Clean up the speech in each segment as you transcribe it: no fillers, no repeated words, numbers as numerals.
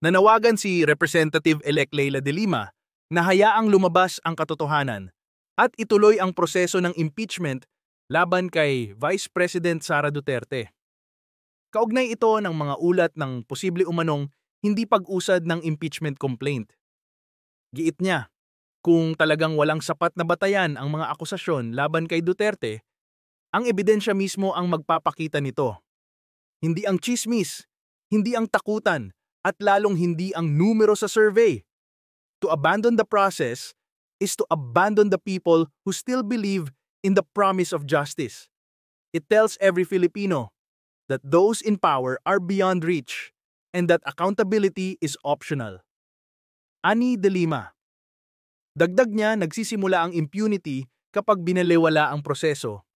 Nanawagan si Representative-elect Leila de Lima na hayaang lumabas ang katotohanan at ituloy ang proseso ng impeachment laban kay Vice President Sara Duterte. Kaugnay ito ng mga ulat ng posible umanong hindi pag-usad ng impeachment complaint. Giit niya, kung talagang walang sapat na batayan ang mga akusasyon laban kay Duterte, ang ebidensya mismo ang magpapakita nito. Hindi ang chismis, hindi ang takutan, at lalong hindi ang numero sa survey. To abandon the process is to abandon the people who still believe in the promise of justice. It tells every Filipino that those in power are beyond reach and that accountability is optional. Ani de Lima. Dagdag niya, nagsisimula ang impunity kapag binaliwala ang proseso.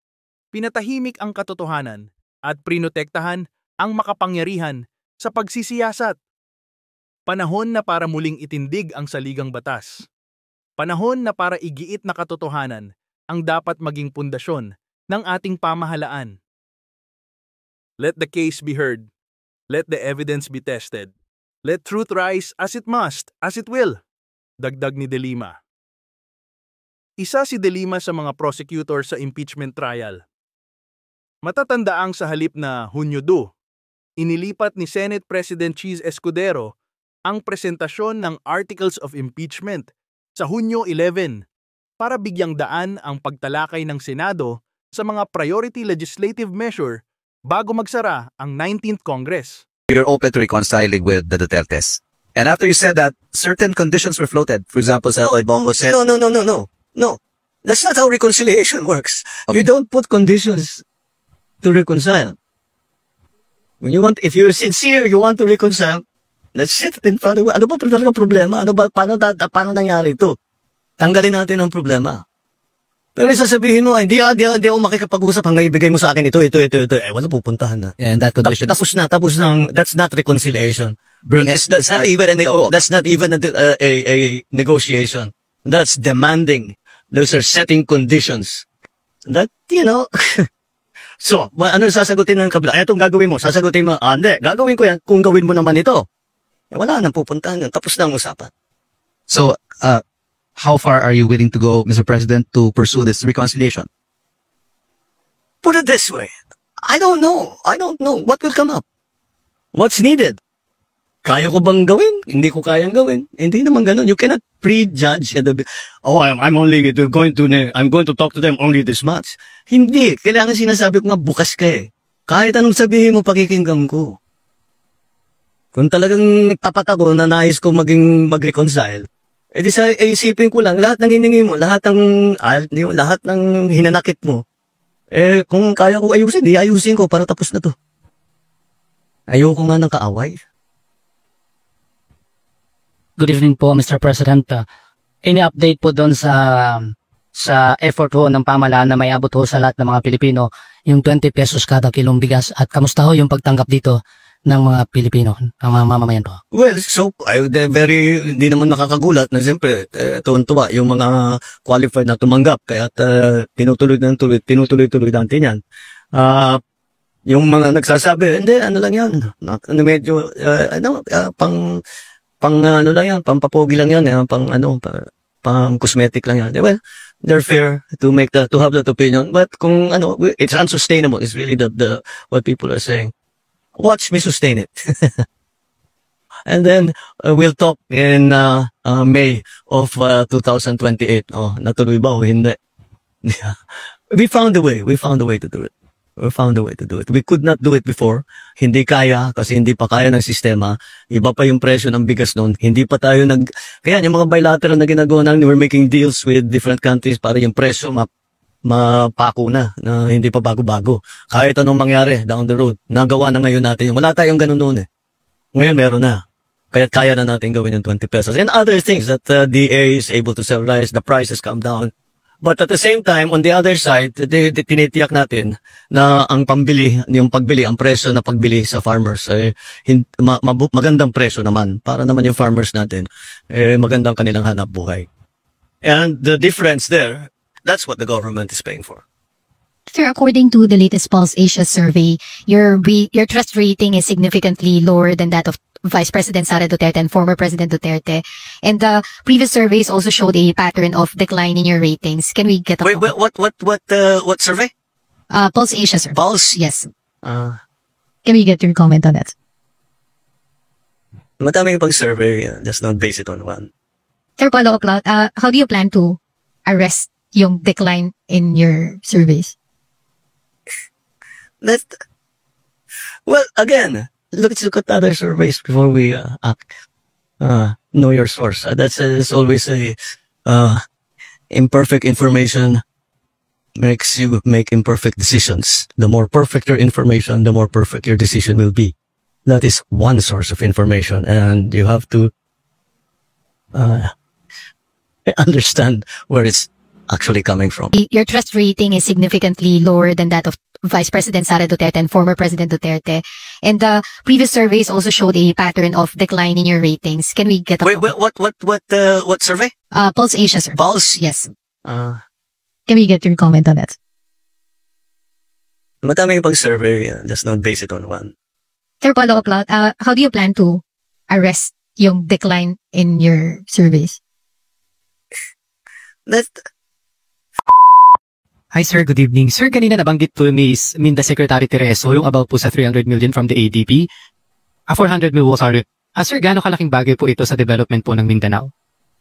Pinatahimik ang katotohanan at prinotektahan ang makapangyarihan sa pagsisiyasat. Panahon na para muling itindig ang saligang batas. Panahon na para igiit na katotohanan ang dapat maging pundasyon ng ating pamahalaan. Let the case be heard. Let the evidence be tested. Let truth rise as it must, as it will. Dagdag ni de Lima. Isa si de Lima sa mga prosecutor sa impeachment trial. Matatandaang sa halip na Hunyo 2, inilipat ni Senate President Cheese Escudero ang presentasyon ng Articles of Impeachment sa Hunyo 11 para bigyang daan ang pagtalakay ng Senado sa mga priority legislative measure bago magsara ang 19th Congress. You're open to reconciling with the Dutertes. And after you said that, certain conditions were floated. For example, Senator Bongo said, No. That's not how reconciliation works. Okay. You don't put conditions to reconcile. If you're sincere, you want to reconcile, let's sit in front of, ano ba talaga problema? Paano nangyari ito? Tanggalin natin ang problema. Pero sasabihin mo, hindi ako makikipag-usap hanggang ibigay mo sa akin ito. Wala pupuntahan na. And that condition. Tapos na. That's not reconciliation. That's not even a negotiation. That's demanding. Those are setting conditions. That, So, ano sasagutin ng kabila? Itong gagawin mo, sasagutin mo, hindi, gagawin ko yan kung gawin mo naman ito. Wala nang pupuntahan yan. Tapos na ang usapan. So, how far are you willing to go, Mr. President, to pursue this reconciliation? Put it this way. I don't know what will come up. What's needed? Kaya ko bang gawin? Hindi ko kayang gawin. Hindi naman ganun. You cannot prejudge. I'm going to talk to them only this much. Hindi. Kailangan sinasabi ko nga, bukas ka eh. Kahit anong sabihin mo, pakikinggan ko. Kung talagang tapat ako na nais ko mag-reconcile, edi isipin ko lang, lahat ng hiningi mo, lahat ng hinanakit mo, kung kaya ko ayusin, di ayusin ko para tapos na to. Ayoko nga ng kaaway. Good evening po, Mr. President. Any update po doon sa effort ho ng pamahalaan na may abot ho sa lahat ng mga Pilipino yung 20 pesos kada kilong bigas at kamusta ho yung pagtanggap dito ng mga Pilipino, ng mga mamamayan po? Well, so, hindi naman nakakagulat na siyempre, tuwan-tuwa yung mga qualified na tumanggap kaya tinutuloy natin yan. Yung mga nagsasabi, hindi, ano lang yan, medyo, ano lang yan, pampapogi lang yan, pang cosmetic lang yan. Well, they're fair to have that opinion, but kung it's unsustainable, it's really what people are saying. Watch me sustain it. And then, we'll talk in May of 2028. Natuloy ba o hindi? Yeah. We found a way to do it. We could not do it before. Hindi kaya kasi hindi pa kaya ng sistema. Iba pa yung presyo ng bigas noon. Hindi pa tayo kaya yung mga bilateral na ginagawa namin, we're making deals with different countries para yung presyo mapako na hindi pa bago-bago. Kahit anong mangyari down the road, nagawa na ngayon natin. Wala tayong ganun noon eh. Ngayon meron na. Kaya na natin gawin yung 20 pesos. And other things that DA is able to sell rice, the prices come down. But at the same time, on the other side, tinitiyak natin na ang pagbili, ang presyo na pagbili sa farmers, magandang presyo naman. Para naman yung farmers natin, magandang kanilang hanap buhay. And the difference there, that's what the government is paying for. Sir, according to the latest Pulse Asia survey, your trust rating is significantly lower than that of Vice President Sara Duterte and former President Duterte. And the previous surveys also showed a pattern of decline in your ratings. Can we get a Wait, what survey? Pulse Asia, sir. Pulse? Yes. Uh, Can we get your comment on that? Madaming pag-survey, just not base it on one. Sir, follow-up lang. How do you plan to arrest yung decline in your surveys? That, well, again, let's look at other surveys before we act. Know your source. That's always a imperfect information makes you make imperfect decisions. The more perfect your information, the more perfect your decision will be. That is one source of information, and you have to understand where it's actually coming from. Your trust rating is significantly lower than that of Vice President Sara Duterte and former President Duterte. And the previous surveys also showed a pattern of decline in your ratings. Can we get a Wait, what survey? Pulse Asia, sir. Pulse? Yes. Uh, Can we get your comment on that? Madaming pag-survey, just not base it on one. Sir, follow-up lang. How do you plan to arrest yung decline in your surveys? That, Hi sir, good evening. Sir, kanina nabanggit po ni Minda Secretary Tereso yung about po sa 300 million from the ADB. 400 million, sorry. Sir, gaano kalaking bagay po ito sa development po ng Mindanao?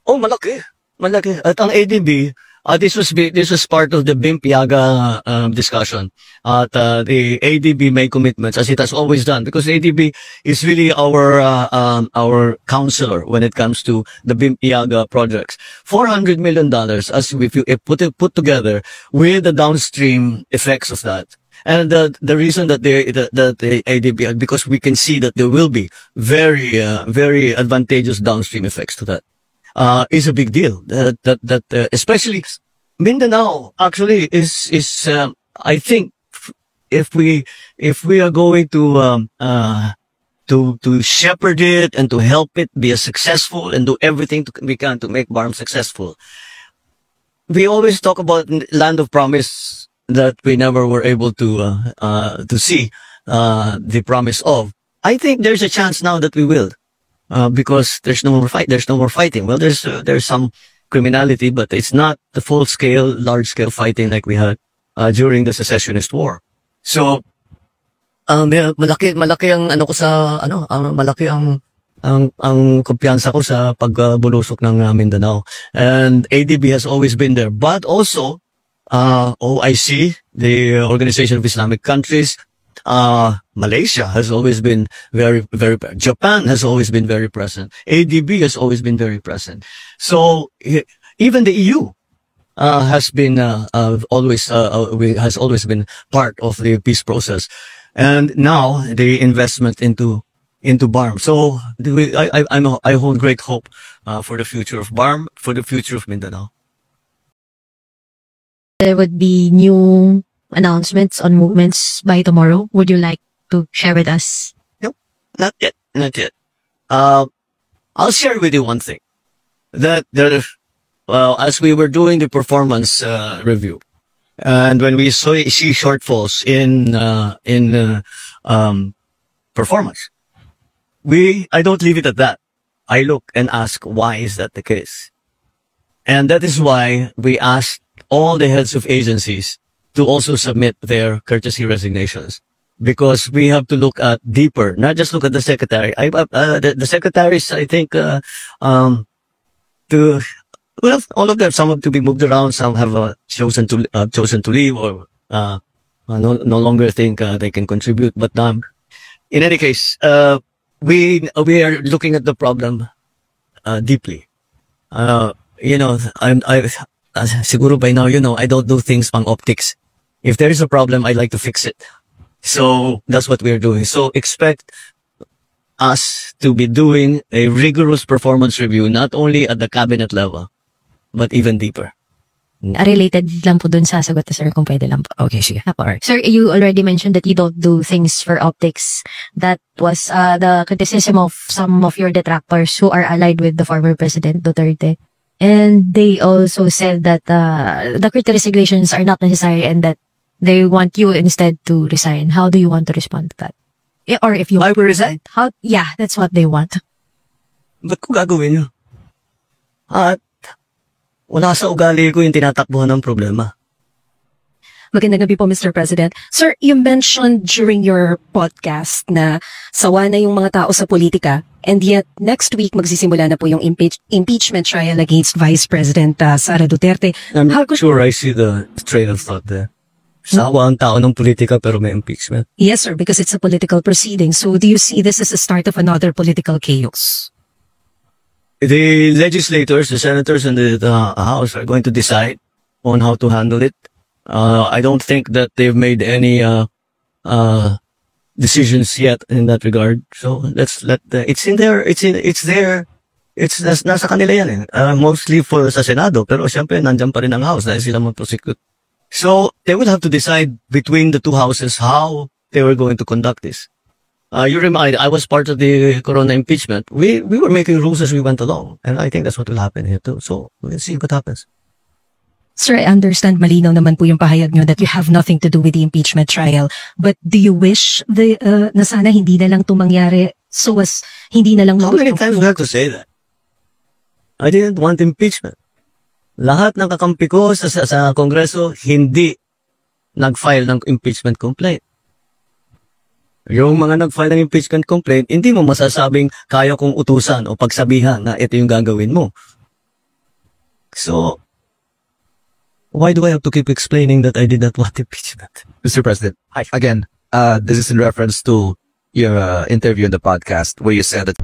oh, malaki. Malaki. At ang ADB, this was part of the BIM-Piaga discussion. At the ADB made commitments, as it has always done, because ADB is really our counselor when it comes to the BIM-Piaga projects. $400 million, as if you put together with the downstream effects of that. And the reason that the ADB, because we can see that there will be very advantageous downstream effects to that. Is a big deal. Especially Mindanao actually is I think if we are going to shepherd it and to help it be a successful and do everything we can to make BARM successful. We always talk about land of promise that we never were able to see the promise of. I think there's a chance now that we will. Because there's no more fighting. Well, there's some criminality, but it's not the large scale fighting like we had during the secessionist war. So, malaki ang malaki ang kumpiyansa ko sa pagbulusok ng Mindanao. And ADB has always been there, but also OIC, the Organization of Islamic Countries. Malaysia has always been very Japan has always been very present. ADB has always been very present. So even the EU has always been part of the peace process, and now the investment into BARM. So I hold great hope for the future of BARM, for the future of Mindanao. There would be new announcements on movements by tomorrow. Would you like to share with us? No, not yet. I'll share with you one thing. That as we were doing the performance review, and when we see shortfalls in performance, I don't leave it at that. I look and ask, why is that the case? And that is why we asked all the heads of agencies to also submit their courtesy resignations, because we have to look at deeper, not just look at the secretary. The secretaries, I think, all of them, some have to be moved around, some have chosen to leave, or no longer think they can contribute. But in any case, we are looking at the problem deeply. Siguro by now, I don't do things pang optics. If there is a problem, I like to fix it. So that's what we're doing. So expect us to be doing a rigorous performance review, not only at the cabinet level, but even deeper. Related lang po dun sa sagot, sir, kung pwede lang po. Okay, sige. Alright. Sir, you already mentioned that you don't do things for optics. That was the criticism of some of your detractors who are allied with the former President Duterte. And they also said that the courtesy resignations are not necessary and that they want you instead to resign. How do you want to respond to that? Or if you I will resign. yeah, that's what they want. Ba't ko gagawin yun? At wala sa ugali ko yung tinatakbuhan ng problema. Magandang gabi po, Mr. President. Sir, you mentioned during your podcast na sawa na yung mga tao sa politika, and yet next week magsisimula na po yung impeachment trial against Vice President Sara Duterte. I'm How not could- sure I see the train of thought there. Sawa ang tao ng politika pero may impeachment. Yes, sir, because it's a political proceeding. So do you see this as a start of another political chaos? The legislators, the senators, and the House are going to decide on how to handle it. I don't think that they've made any decisions yet in that regard. So let's let it's there. Nasa kanila yan eh. Mostly for sa Senado, pero siyempre nandiyan pa rin ang House dahil sila mag-prosecute. So they will have to decide between the two houses how they were going to conduct this. You remind, I was part of the Corona impeachment. We were making rules as we went along, and I think that's what will happen here too. So we'll see what happens. Sir, I understand malinaw naman po yung pahayag nyo that you have nothing to do with the impeachment trial. But do you wish na sana hindi na lang ito mangyari so as hindi na lang How many times do I have to say that? I didn't want impeachment. Lahat ng kakampi ko sa Kongreso hindi nag-file ng impeachment complaint. Yung mga nag-file ng impeachment complaint, hindi mo masasabing kaya kong utusan o pagsabihan na ito yung gagawin mo. So, why do I have to keep explaining that I did not want impeachment? Mr. President, again, this is in reference to your interview in the podcast where you said that